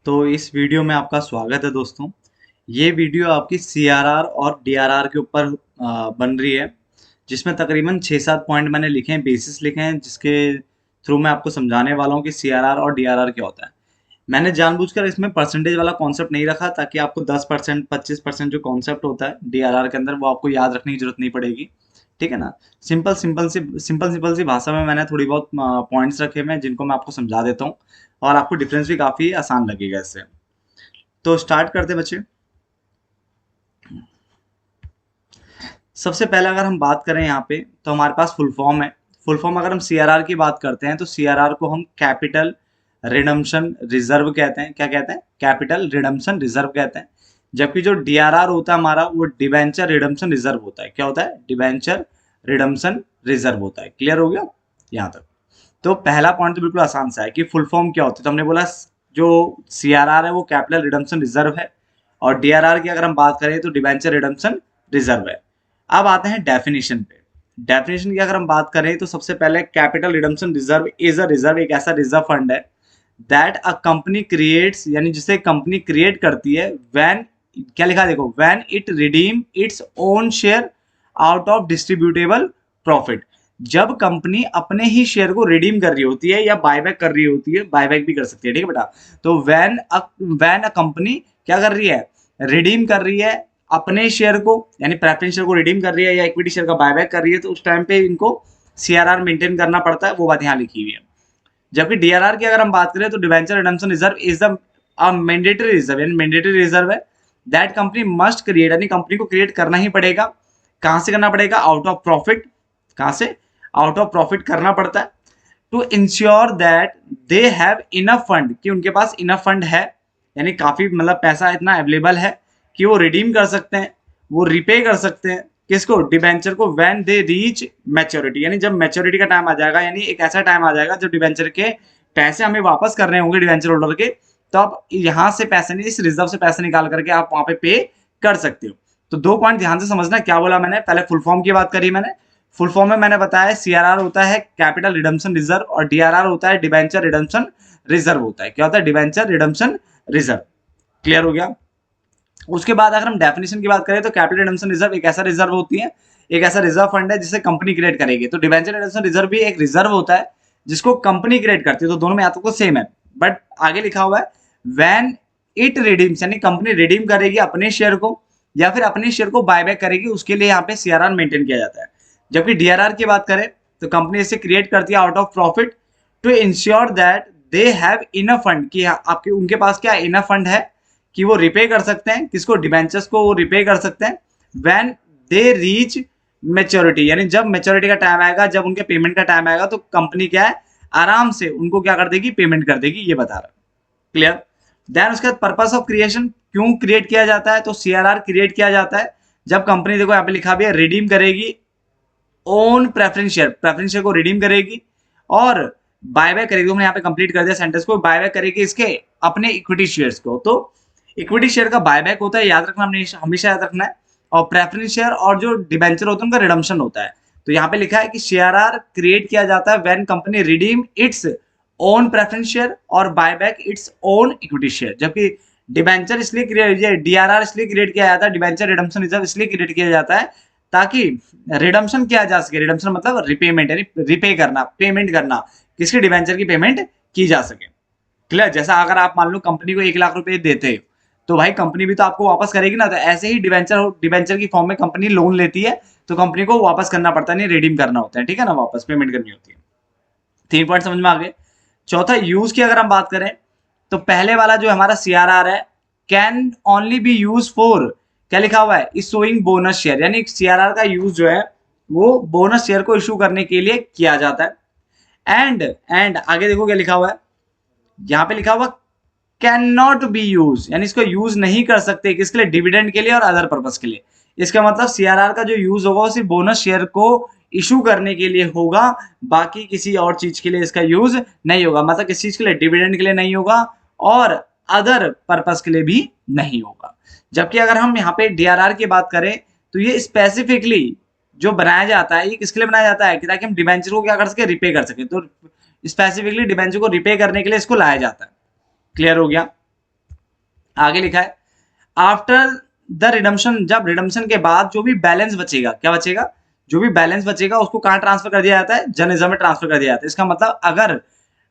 तो इस वीडियो में आपका स्वागत है दोस्तों। ये वीडियो आपकी सीआरआर और डीआरआर के ऊपर बन रही है, जिसमें तकरीबन 6-7 पॉइंट मैंने लिखे हैं, बेसिस लिखे हैं, जिसके थ्रू मैं आपको समझाने वाला हूँ कि सीआरआर और डीआरआर क्या होता है। मैंने जानबूझकर इसमें परसेंटेज वाला कॉन्सेप्ट नहीं रखा ताकि आपको 10% 25% जो कॉन्सेप्ट होता है डीआरआर के अंदर वो आपको याद रखने की जरूरत नहीं पड़ेगी। ठीक है ना। सिंपल सिंपल सी भाषा में मैंने थोड़ी बहुत पॉइंट्स रखे हुए हैं जिनको मैं आपको समझा देता हूँ और आपको डिफरेंस भी काफी आसान लगेगा इससे। तो स्टार्ट करते हैं बच्चे। सबसे पहले अगर हम बात करें यहाँ पे तो हमारे पास फुल फॉर्म है। फुल फॉर्म अगर हम सीआरआर की बात करते हैं तो सीआरआर को हम कैपिटल रिडम्पशन रिजर्व कहते हैं। क्या कहते हैं? कैपिटल रिडम्पशन रिजर्व कहते हैं। जबकि जो डीआरआर होता है हमारा वो डिवेंचर रिडम्पशन रिजर्व होता है। क्या होता है? डिवेंचर रिडम्पशन रिजर्व होता है। क्लियर हो गया यहाँ तक? तो पहला पॉइंट तो बिल्कुल आसान सा है कि फुल फॉर्म क्या होती है। तो हमने बोला जो सीआरआर है वो कैपिटल रिडम्पशन रिजर्व है और डीआरआर की अगर हम बात करें तो डिवेंचर रिडम्पशन रिजर्व है। अब आते हैं डेफिनेशन पे। डेफिनेशन की अगर हम बात करें तो सबसे पहले capital redemption reserve is a reserve, एक ऐसा रिजर्व फंड है दैट अ कंपनी क्रिएट्स, यानी जिसे कंपनी क्रिएट करती है व्हेन, क्या लिखा है देखो, when it redeem its own share out of distributable profit. जब कंपनी अपने ही शेयर को रिडीम कर रही होती है या बायबैक कर रही होती है, बायबैक भी कर सकती है, ठीक है बेटा। तो व्हेन अ कंपनी क्या कर रही है? रिडीम कर रही है अपने शेयर को, यानी प्रेफरेंस शेयर को रिडीम कर रही है या इक्विटी शेयर का बायबैक कर रही है, तो उस टाइम पे इनको सीआरआर मेंटेन करना पड़ता है। वो बात यहाँ लिखी हुई है। जबकि डीआरआर की अगर हम बात करें तो debenture redemption reserve is the mandatory reserve, यानी मैंडेटरी रिजर्व है दैट कंपनी मस्ट क्रिएट, यानी कंपनी को क्रिएट करना ही पड़ेगा। कहां से करना पड़ेगा? Out of profit. कहां से? आउट ऑफ प्रॉफिट करना पड़ता है to ensure that they have enough fund, कि उनके पास इनफ फंड है, यानी काफी मतलब पैसा इतना अवेलेबल है कि वो रिडीम कर सकते हैं, वो रिपे कर सकते हैं। किसको? डिबेंचर को। व्हेन दे रीच मैच्योरिटी, यानी जब मैच्योरिटी का टाइम आ जाएगा, यानी एक ऐसा टाइम आ जाएगा जब डिबेंचर के पैसे हमें वापस करने होंगे डिबेंचर होल्डर के, तो आप यहां से पैसे नहीं, इस रिजर्व से पैसे निकाल करके आप वहां पे कर सकते हो। तो दो पॉइंट ध्यान से समझना। क्या बोला मैंने? पहले फुल फॉर्म की बात करी मैंने। फुल फॉर्म में मैंने बताया सीआरआर होता है कैपिटल रिडम्पशन रिजर्व और डीआरआर होता है डिबेंचर रिडम्पशन रिजर्व होता है। क्या होता है? Debenture redemption reserve. क्लियर हो गया? उसके बाद अगर हम डेफिनेशन की बात करें तो कैपिटल रिडम्पशन रिजर्व एक ऐसा रिजर्व होती है, एक ऐसा रिजर्व फंड है जिसे कंपनी क्रिएट करेगी। तो डिबेंचर रिडम्पशन रिजर्व भी एक रिजर्व होता है जिसको कंपनी क्रिएट करती है। तो दोनों में या तो सेम है, बट आगे लिखा हुआ है व्हेन इट रिडीम्स, यानी कंपनी रिडीम करेगी अपने शेयर को या फिर अपने शेयर को बायबैक करेगी, उसके लिए यहाँ पे सीआरआर मेंटेन किया जाता है। जबकि डीआरआर की बात करें तो कंपनी इसे क्रिएट करती है out of profit to ensure that they have enough fund, कि आपके उनके पास क्या इनफ फंड है कि वो रिपे कर सकते हैं। किसको? डिबेंचर्स को वो रिपे कर सकते हैं व्हेन दे रीच मेच्योरिटी, यानी जब मेच्योरिटी का टाइम आएगा, जब उनके पेमेंट का टाइम आएगा, तो कंपनी क्या है, आराम से उनको क्या कर देगी? पेमेंट कर देगी। ये बता रहा। क्लियर? देन उसके बाद पर्पस ऑफ क्रिएशन, क्यों क्रिएट किया जाता है? तो सीआरआर क्रिएट किया जाता है जब कंपनी, देखो यहाँ पे लिखा भी है, रिडीम करेगी ओन प्रेफरेंस शेयर को रिडीम करेगी और बायबैक करेगी। हमने यहाँ पे कंप्लीट कर दिया सेंटेंस को। बायबैक करेगी इसके अपने इक्विटी शेयर्स को। तो इक्विटी शेयर का बायबैक होता है, याद रखना, हमने हमेशा याद रखना है। और प्रेफरेंस शेयर और जो डिबेंचर होता है उनका रिडम्पशन होता है। तो यहाँ पे लिखा है कि सीआरआर क्रिएट किया जाता है when company redeem its own preference share और buyback its own equity share. जबकि डिबेंचर इसलिए क्रिएट, डीआरआर इसलिए क्रिएट किया जाता है, डिबेंचर रिडम्पशन रिजर्व इसलिए क्रिएट किया जाता है ताकि रिडम्पशन किया जा सके। रिडम्पशन मतलब रिपेमेंट, यानी रिपे करना, पेमेंट करना, किसके? डिबेंचर की पेमेंट की जा सके। क्लियर? जैसा अगर आप मान लो कंपनी को 1 लाख रुपए देते हो तो भाई कंपनी भी तो आपको वापस करेगी ना। तो ऐसे ही डिबेंचर डिबेंचर की फॉर्म में कंपनी लोन लेती है तो कंपनी को वापस करना पड़ता है, नहीं रिडीम करना होता है, ठीक है ना, वापस पेमेंट करनी होती है। 3 पॉइंट समझ में आ गए। चौथा, यूज की अगर हम बात करें तो पहले वाला जो हमारा सीआरआर है, can only B use for, क्या लिखा हुआ है? इज शोइंग बोनस शेयर, यानी सीआरआर का यूज जो है वो बोनस शेयर को इशू करने के लिए किया जाता है। एंड आगे देखो क्या लिखा हुआ है, यहां पे लिखा हुआ कैन नॉट बी यूज, यानी इसको यूज नहीं कर सकते। किसके लिए? डिविडेंड के लिए और अदर पर्पस के लिए। इसका मतलब सीआरआर का जो यूज होगा वो सिर्फ बोनस शेयर को इशू करने के लिए होगा, बाकी किसी और चीज के लिए इसका यूज नहीं होगा। मतलब किस चीज के लिए? डिविडेंड के लिए नहीं होगा और अदर पर्पस के लिए भी नहीं होगा। जबकि अगर हम यहाँ पे डीआरआर की बात करें तो ये स्पेसिफिकली जो बनाया जाता है, ये किसके लिए बनाया जाता है? कि ताकि हम डिबेंचर को क्या कर सके? रिपे कर सके। तो स्पेसिफिकली डिबेंचर को रिपे करने के लिए इसको लाया जाता है। क्लियर हो गया? आगे लिखा है आफ्टर द रिडम्शन, जब रिडम्शन के बाद जो भी बैलेंस बचेगा, क्या बचेगा, जो भी बैलेंस बचेगा उसको कहाँ ट्रांसफर कर दिया जाता है, जर्नलिज्म में ट्रांसफर कर दिया जाता है। इसका मतलब अगर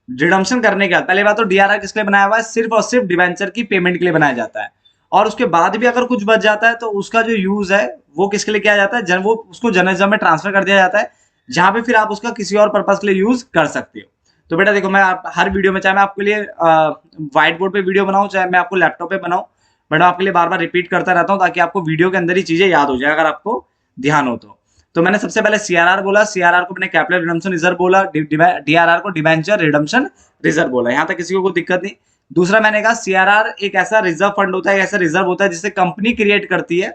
रिडम्शन करने के बाद, पहली बात तो डीआरआर किस लिए बनाया हुआ है, सिर्फ और सिर्फ डिवेंचर की पेमेंट के लिए बनाया जाता है, और उसके बाद भी अगर कुछ बच जाता है तो उसका जो यूज है वो किसके लिए किया जाता है, वो उसको जर्नलिज्म में ट्रांसफर कर दिया जाता है, जहां पे फिर आप उसका किसी और पर्पज के लिए यूज कर सकते हो। तो बेटा देखो, मैं हर वीडियो में, चाहे मैं आपके लिए व्हाइट बोर्ड पे वीडियो बनाऊं, चाहे मैं आपको लैपटॉप पे बनाऊं, बट आपके लिए बार बार रिपीट करता रहता हूं ताकि आपको वीडियो के अंदर ही चीजें याद हो जाए, अगर आपको ध्यान हो तो मैंने सबसे पहले सीआरआर बोला, सीआरआर को मैंने कैपिटल रिडम्पशन रिजर्व बोला, डीआरआर को डिबेंचर रिडम्पशन रिजर्व बोला, यहां तक किसी को कोई दिक्कत नहीं। दूसरा मैंने कहा सीआरआर एक ऐसा रिजर्व फंड होता है, ऐसा रिजर्व होता है जिसे कंपनी क्रिएट करती है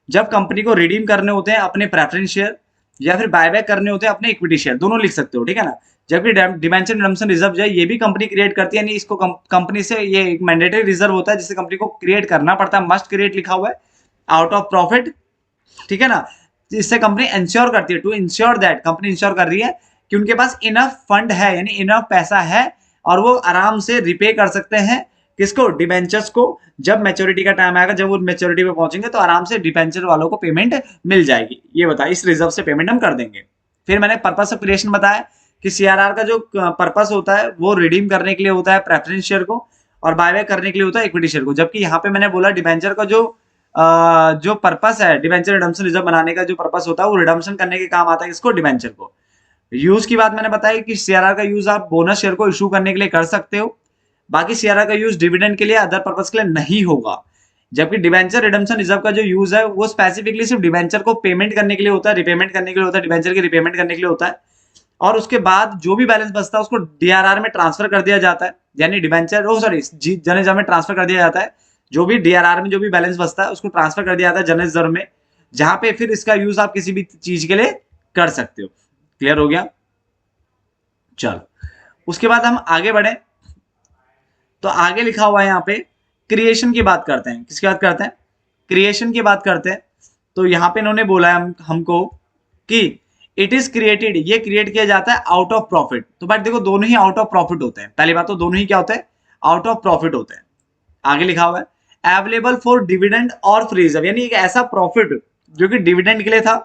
जब कंपनी को रिडीम करने होते हैं अपने प्रेफरेंस शेयर, या फिर बायबैक करने होते हैं अपने इक्विटी शेयर, दोनों लिख सकते हो, ठीक है ना। जबकि डिबेंचर रिडम्पशन रिजर्व जो है ये भी कंपनी क्रिएट करती है, यानी इसको कंपनी से, ये एक मैंडेटरी रिजर्व होता है जिसे कंपनी को क्रिएट करना पड़ता है, मस्ट क्रिएट लिखा हुआ है, आउट ऑफ प्रॉफिट, ठीक है ना। इससे कंपनी इंश्योर करती है, to ensure that, company ensure कर रही है कि उनके पास इनफ फंड है, यानी इनफ पैसा है, और वो आराम से रिपे कर सकते हैं किसको, डिबेंचर्स को। जब मैच्योरिटी का टाइम आएगा, जब वो मैच्योरिटी पे पहुंचेंगे तो आराम से डिबेंचर वालों को पेमेंट मिल जाएगी। ये बता, इस रिजर्व से पेमेंट हम कर देंगे। फिर मैंने पर्पस ऑफ क्रिएशन बताया कि सीआरआर का जो पर्पस होता है वो रिडीम करने के लिए होता है प्रेफरेंस शेयर को, और बायबैक करने के लिए होता है इक्विटी शेयर को। जबकि यहाँ पे मैंने बोला डिबेंचर का जो पर्पस है, डिबेंचर रिडम्पशन रिजर्व बनाने का जो पर्पस होता है वो रिडम्पशन करने के काम आता है इसको, डिबेंचर को। यूज की बात मैंने बताई कि सीआरआर का यूज आप बोनस शेयर को इशू करने के लिए कर सकते हो, बाकी सीआरआर का यूज डिविडेंड के लिए, अदर पर्पस के लिए नहीं होगा। जबकि डिबेंचर रिडम्पशन रिजर्व का जो यूज है वो स्पेसिफिकली सिर्फ डिबेंचर को पेमेंट करने के लिए होता है, रिपेमेंट करने के लिए होता है, डिबेंचर की रिपेमेंट करने के लिए होता है, और उसके बाद जो भी बैलेंस बचता है उसको डीआरआर में ट्रांसफर कर दिया जाता है, यानी डिबेंचर जर्नलिज्म में ट्रांसफर कर दिया जाता है। जो भी डीआरआर में जो भी बैलेंस बचता है उसको ट्रांसफर कर दिया जाता है जर्नलिज्म में, जहां पे फिर इसका यूज आप किसी भी चीज के लिए कर सकते हो। क्लियर हो गया? चलो, उसके बाद हम आगे बढ़े तो आगे लिखा हुआ है यहाँ पे क्रिएशन की बात करते हैं। किसकी बात करते हैं? क्रिएशन की बात करते हैं। तो यहाँ पे इन्होंने बोला है हमको कि इट इज क्रिएटेड, ये क्रिएट किया जाता है आउट ऑफ प्रॉफिट। तो भाई देखो, दोनों ही आउट ऑफ प्रॉफिट होते हैं। पहली बात तो दोनों ही क्या होते हैं? आउट ऑफ प्रॉफिट होते हैं। आगे लिखा हुआ है अवेलेबल फॉर डिविडेंड और फ्री रिजर्व, यानी एक ऐसा प्रॉफिट जो कि डिविडेंड के लिए था,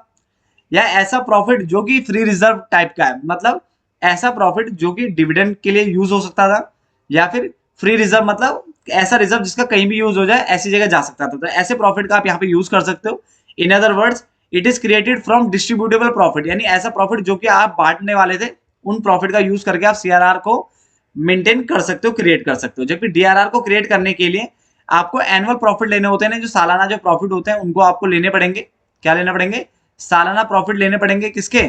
या ऐसा प्रॉफिट जो कि फ्री रिजर्व टाइप का है, मतलब ऐसा प्रॉफिट जो कि डिविडेंड के लिए यूज हो सकता था, या फिर फ्री रिजर्व मतलब ऐसा रिजर्व जिसका कहीं भी यूज हो जाए, ऐसी जगह जा सकता था। तो ऐसे प्रॉफिट का आप यहाँ पे यूज कर सकते हो। In other words, it is created from distributable profit, यानी ऐसा प्रॉफिट जो कि आप बांटने वाले थे, उन प्रॉफिट का यूज करके आप सीआरआर को मेंटेन कर सकते हो, क्रिएट कर सकते हो। जबकि डीआरआर को क्रिएट करने के लिए आपको एनुअल प्रॉफिट लेने होते हैं ना, जो सालाना जो प्रॉफिट होते हैं उनको आपको लेने पड़ेंगे। क्या लेने पड़ेंगे? सालाना प्रॉफिट लेने पड़ेंगे। किसके?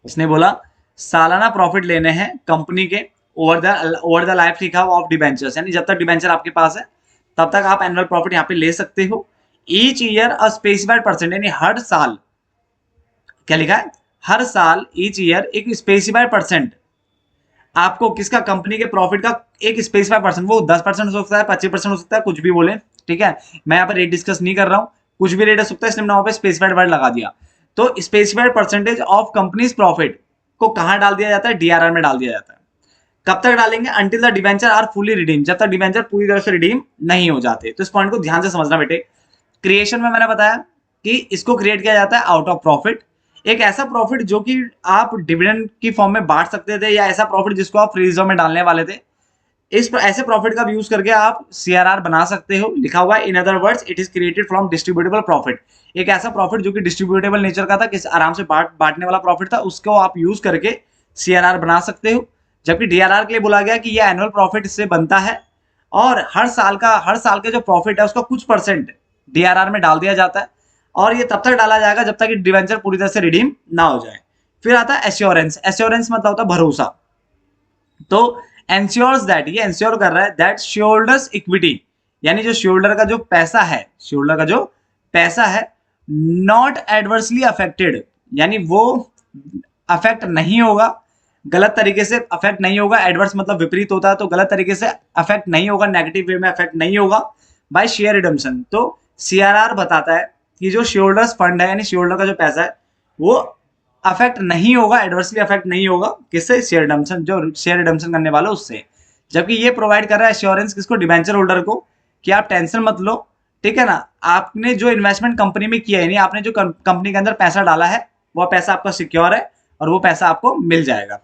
इसने बोला सालाना प्रॉफिट लेने हैं कंपनी के ओवर द लाइफ लिखा हुआ ऑफ डिबेंचर्स, यानी जब तक डिबेंचर आपके पास है तब तक आप एनुअल प्रॉफिट यहाँ पे ले सकते हो। Each year a specified percent, यानी हर साल, क्या लिखा है? हर साल, ईच ईयर एक स्पेसिफाइड परसेंट आपको किसका? कंपनी के प्रॉफिट का एक स्पेसिफाइड परसेंट, वो 10% हो सकता है, 25% हो सकता है, कुछ भी बोले, ठीक है। मैं यहाँ पर रेट डिस्कस नहीं कर रहा हूँ, कुछ भी रेट हो सकता है, इसलिए मैंने वहां पे स्पेसिफाइड वर्ड लगा दिया। तो specified percentage of companies profit को कहां डाल दिया जाता है? डीआरआर में डाल दिया जाता है। कब तक डालेंगे? Until the debenture are fully redeem, जब तक डिवेंचर पूरी तरह से रिडीम नहीं हो जाते। तो इस पॉइंट को ध्यान से समझना बेटे। क्रिएशन में मैंने बताया कि इसको क्रिएट किया जाता है आउट ऑफ प्रॉफिट, एक ऐसा प्रॉफिट जो कि आप डिविडेंड की फॉर्म में बांट सकते थे, या ऐसा प्रॉफिट जिसको आप फ्री रिजर्व में डालने वाले थे, इस ऐसे प्रॉफिट का यूज करके आप सीआरआर बना सकते हो। लिखा हुआ है in other words, it is created from distributable profit, एक ऐसा प्रॉफिट जो कि डिस्ट्रीब्यूटेबल नेचर का था, किस आराम से बांटने वाला प्रॉफिट था, उसको आप यूज करके सीआरआर बना सकते हो। जबकि डीआरआर के लिए बोला गया कि यह एनुअल प्रॉफिट इससे बनता है, और हर साल के जो प्रॉफिट है उसका कुछ परसेंट डीआरआर में डाल दिया जाता है, और ये तब तक डाला जाएगा जब तक कि डिवेंचर पूरी तरह से रिडीम ना हो जाए। फिर आता है एश्योरेंस। एश्योरेंस मतलब होता है भरोसा। तो एंश्योर्स दैट, ये एंश्योर कर रहा है दैट शेयरहोल्डर्स इक्विटी, यानी जो शेयरहोल्डर का जो पैसा है, शेयरहोल्डर का जो पैसा है, नॉट एडवर्सली अफेक्टेड, यानी वो अफेक्ट नहीं होगा, गलत तरीके से अफेक्ट नहीं होगा। एडवर्स मतलब विपरीत होता है, तो गलत तरीके से अफेक्ट नहीं होगा, नेगेटिव वे में अफेक्ट नहीं होगा बाय शेयर रिडम्पशन। तो सीआरआर बताता है कि जो शेयरहोल्डर्स फंड है, यानी शेयरहोल्डर का जो पैसा है, वो अफेक्ट नहीं होगा, एडवर्सली अफेक्ट नहीं होगा। किससे? शेयर रिडम्पशन, जो शेयर रिडम्पशन करने वाला उससे। जबकि ये प्रोवाइड कर रहा है एश्योरेंस किसको? डिबेंचर होल्डर को, कि आप टेंशन मत लो, ठीक है ना। आपने जो इन्वेस्टमेंट कंपनी में किया है, नहीं आपने जो कंपनी के अंदर पैसा डाला है, वो पैसा आपका सिक्योर है और वो पैसा आपको मिल जाएगा।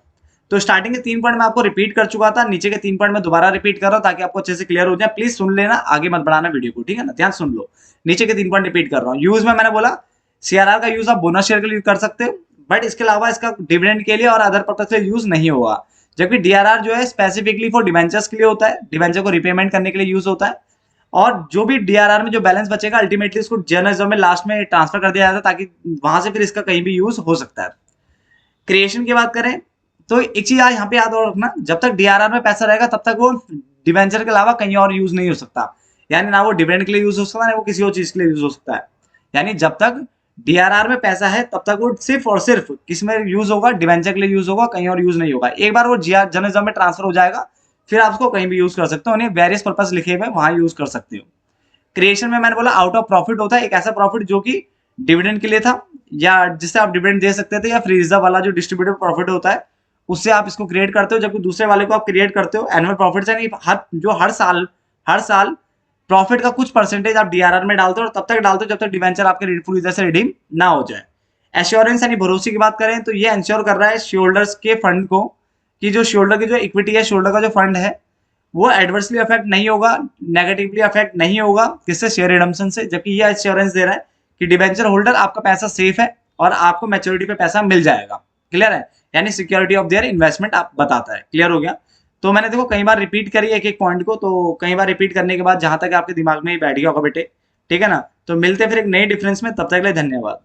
तो स्टार्टिंग के 3 पॉइंट मैं आपको रिपीट कर चुका था, नीचे के 3 पॉइंट मैं दोबारा रिपीट कर रहा हूँ ताकि आपको अच्छे से क्लियर हो जाए। प्लीज सुन लेना, आगे मत बढ़ाना वीडियो को, ठीक है ना, ध्यान सुन लो। नीचे के 3 पॉइंट रिपीट कर रहा हूँ। यूज में मैंने बोला सीआरआर का यूज आप बोनस शेयर के लिए कर सकते हो, बट इसके अलावा इसका डिविडेंड के लिए और अदर पर्पज से यूज नहीं होगा। जबकि डीआरआर जो है स्पेसिफिकली फॉर डिवेंचर्स के लिए होता है, डिवेंचर को रिपेमेंट करने के लिए यूज होता है। और जो भी डीआरआर में जो बैलेंस बचेगा अल्टीमेटली उसको जर्नलिज्म में लास्ट में ट्रांसफर कर दिया जाता है, ताकि वहां से फिर इसका कहीं भी यूज हो सकता है। क्रिएशन की बात करें तो एक चीज यहाँ पे याद और रखना, जब तक डीआरआर में पैसा रहेगा तब तक वो डिवेंचर के अलावा कहीं और यूज नहीं हो सकता। यानी ना वो डिविडेंड के लिए यूज हो सकता है, ना वो किसी और चीज के लिए यूज हो सकता है। यानी जब तक डीआरआर में पैसा है तब तक वो सिर्फ और सिर्फ किस में यूज होगा, डिवेंचर के लिए यूज होगा, कहीं और यूज नहीं होगा। एक बार वो जर्नलिज्म में ट्रांसफर हो जाएगा फिर आप उसको कहीं भी यूज कर सकते हो, उन्हें वेरियस पर्पज लिखे हुए वहां यूज कर सकते हो। क्रिएशन में मैंने बोला आउट ऑफ प्रॉफिट होता है, एक ऐसा प्रॉफिट जो कि डिविडेंड के लिए था या जिससे आप डिविडेंड दे सकते थे, या फ्री रिजर्व वाला जो डिस्ट्रीब्यूटेड प्रॉफिट होता है उससे आप इसको क्रिएट करते हो, जबकि दूसरे वाले को आप क्रिएट करते हो एनुअल प्रॉफिट से। यानी हर साल प्रॉफिट का कुछ परसेंटेज आप डीआरआर में डालते हो और तब तक डालते हो जब तक डिवेंचर आपके फुल यूजर से रिडीम ना हो जाए। एश्योरेंस यानी भरोसे की बात करें तो ये इंश्योर कर रहा है शेयरहोल्डर्स के फंड को कि जो शेयरहोल्डर की जो इक्विटी है, शेयरहोल्डर का जो फंड है वो एडवर्सली अफेक्ट नहीं होगा, नेगेटिवली अफेक्ट नहीं होगा किससे, शेयर रिडम्पशन से। जबकि ये एश्योरेंस दे रहा है कि डिवेंचर होल्डर आपका पैसा सेफ है और आपको मैच्योरिटी पे पैसा मिल जाएगा। क्लियर है, यानी सिक्योरिटी ऑफ देयर इन्वेस्टमेंट आप बताता है। क्लियर हो गया। तो मैंने देखो कई बार रिपीट करी एक एक पॉइंट को, तो कई बार रिपीट करने के बाद जहां तक आपके दिमाग में ही बैठ गया होगा बेटे, ठीक है ना। तो मिलते फिर एक नई डिफरेंस में, तब तक के लिए धन्यवाद।